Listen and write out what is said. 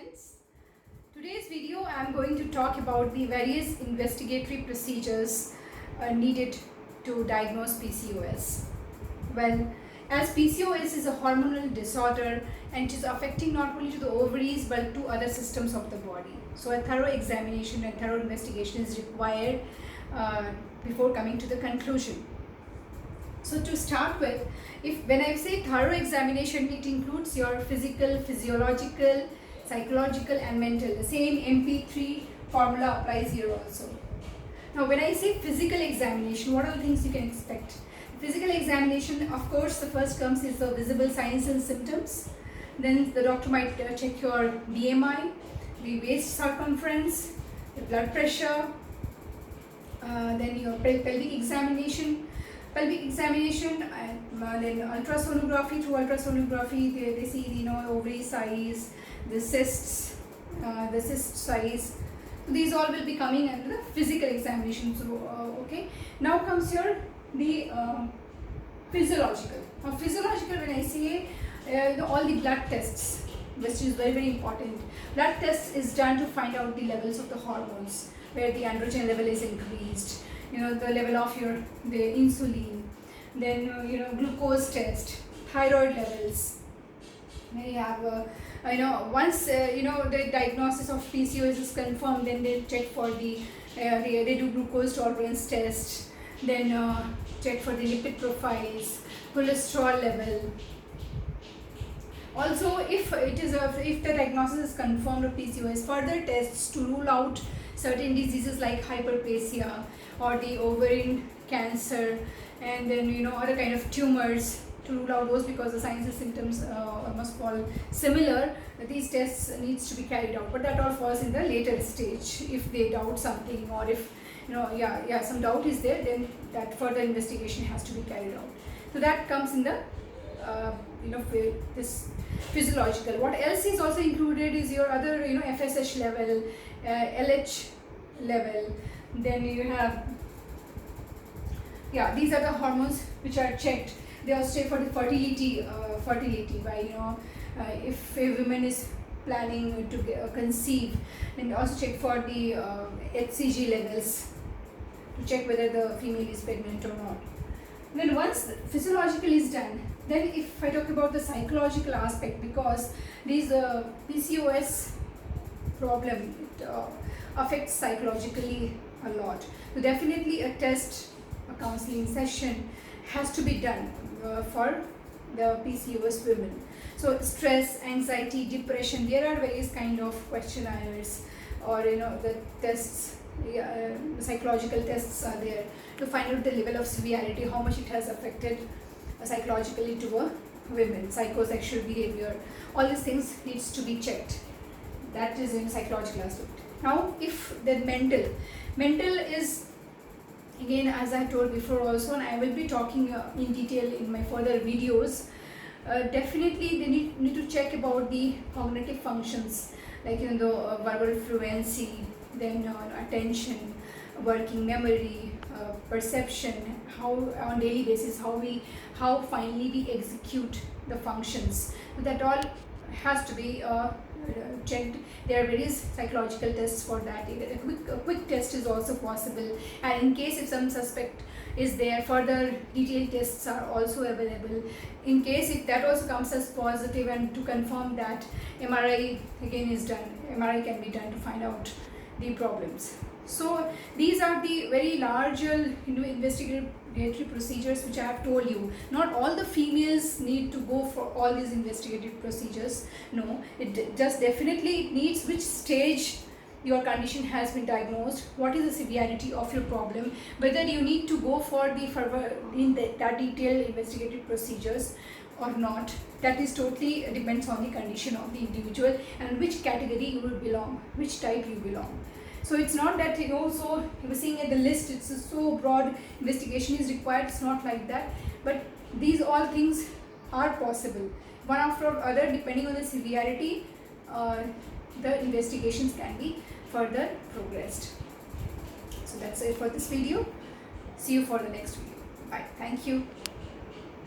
students. Today's video I am going to talk about the various investigatory procedures needed to diagnose PCOS. Well, as PCOS is a hormonal disorder and it is affecting not only to the ovaries but to other systems of the body. So a thorough examination and thorough investigation is required before coming to the conclusion. So to start with, when I say thorough examination, it includes your physical, physiological, psychological and mental. The same MP3 formula applies here also. Now when I say physical examination, what are the things you can expect? Physical examination, of course, the first comes is the visible signs and symptoms. Then the doctor might check your BMI, the waist circumference, the blood pressure, then your pelvic examination. And then ultrasonography. Through ultrasonography, they see the ovary size, the cyst size. So these all will be coming under the physical examination. So okay, now comes here the physiological. Now physiological, when I say all the blood tests, which is very, very important. Blood test is done to find out the levels of the hormones, where the androgen level is increased, the level of the insulin, then glucose test, thyroid levels. Then you have once the diagnosis of PCOS is confirmed, then they check for they do glucose tolerance test, then check for the lipid profiles, cholesterol level. Also, if the diagnosis is confirmed of PCOS, further tests to rule out certain diseases like hyperplasia or the ovarian cancer, and then other kind of tumors, to rule out those, because the signs and symptoms almost fall similar. These tests needs to be carried out, but that all falls in the later stage. If they doubt something, or if some doubt is there, then that further investigation has to be carried out. So that comes in the this physiological. What else is also included is your other FSH level, LH level. Then you have these are the hormones which are checked. They also check for the fertility by if a woman is planning to conceive, and also check for the HCG levels to check whether the female is pregnant or not. Then once the physiological is done, then if I talk about the psychological aspect, because this PCOS problem, it affects psychologically a lot. So definitely a test, a counseling session has to be done for the PCOS women. So stress, anxiety, depression, there are various kind of questionnaires, or the tests, psychological tests are there to find out the level of severity, how much it has affected psychologically to a women, psychosexual behavior. All these things needs to be checked. That is in psychological aspect. Now if the mental is, again, as I told before also, and I will be talking in detail in my further videos, definitely they need to check about the cognitive functions, like the verbal fluency, then attention, working memory, perception, how on daily basis how finally we execute the functions. So that all has to be checked. There are various psychological tests for that. A quick test is also possible, and in case if some suspect is there, further detailed tests are also available. In case if that also comes as positive, and to confirm that, MRI again is done. MRI can be done to find out the problems. So these are the very large investigatory procedures which I have told you. Not all the females need to go for all these investigative procedures. No, it just definitely it needs which stage your condition has been diagnosed, what is the severity of your problem, whether you need to go for that detailed investigative procedures or not. That is totally depends on the condition of the individual and which category you will belong, which type you belong. So it's not that so you were seeing at the list, it's so broad, investigation is required. It's not like that, but these all things are possible. One after other, depending on the severity, the investigations can be further progressed. So that's it for this video. See you for the next video. Bye. Thank you.